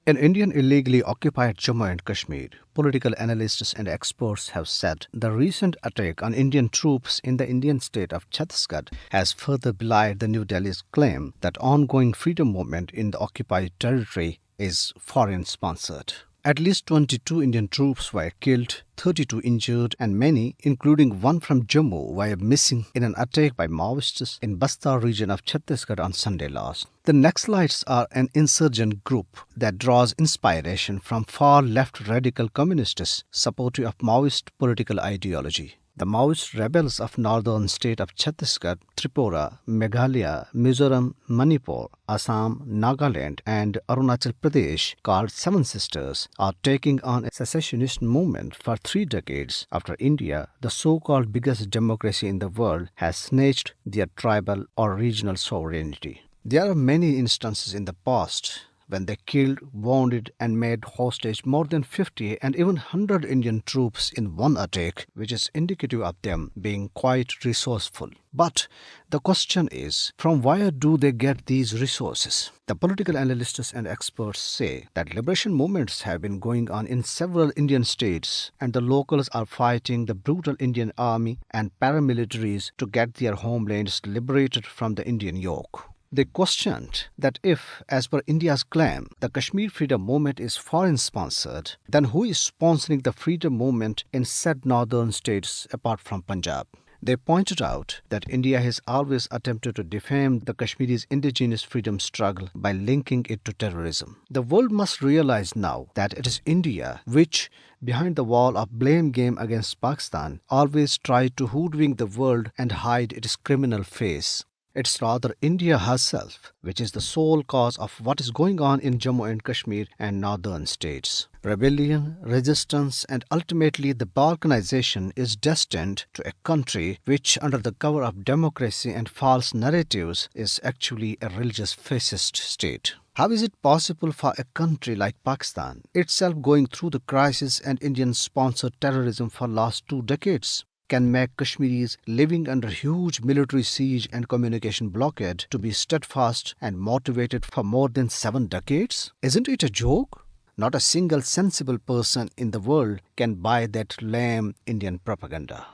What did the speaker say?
In Indian illegally occupied Jammu and Kashmir, political analysts and experts have said the recent attack on Indian troops in the Indian state of Chhattisgarh has further belied the New Delhi's claim that ongoing freedom movement in the occupied territory is foreign-sponsored. At least 22 Indian troops were killed, 32 injured, and many, including one from Jammu, were missing in an attack by Maoists in Bastar region of Chhattisgarh on Sunday last. The Naxalites are an insurgent group that draws inspiration from far-left radical communists supportive of Maoist political ideology. The Maoist rebels of northern state of Chhattisgarh, Tripura, Meghalaya, Mizoram, Manipur, Assam, Nagaland and Arunachal Pradesh, called Seven Sisters, are taking on a secessionist movement for 3 decades after India, the so-called biggest democracy in the world, has snatched their tribal or regional sovereignty. There are many instances in the past when they killed, wounded and made hostage more than 50 and even 100 Indian troops in one attack, which is indicative of them being quite resourceful. But the question is, from where do they get these resources? The political analysts and experts say that liberation movements have been going on in several Indian states and the locals are fighting the brutal Indian army and paramilitaries to get their homelands liberated from the Indian yoke. They questioned that if, as per India's claim, the Kashmir freedom movement is foreign-sponsored, then who is sponsoring the freedom movement in said northern states apart from Punjab? They pointed out that India has always attempted to defame the Kashmiris' indigenous freedom struggle by linking it to terrorism. The world must realize now that it is India which, behind the wall of blame game against Pakistan, always tried to hoodwink the world and hide its criminal face. It's rather India herself which is the sole cause of what is going on in Jammu and Kashmir and northern states. Rebellion, resistance and ultimately the balkanization is destined to a country which, under the cover of democracy and false narratives, is actually a religious fascist state. How is it possible for a country like Pakistan, itself going through the crisis and Indian-sponsored terrorism for last 2 decades, can make Kashmiris living under huge military siege and communication blockade to be steadfast and motivated for more than 7 decades? Isn't it a joke? Not a single sensible person in the world can buy that lame Indian propaganda.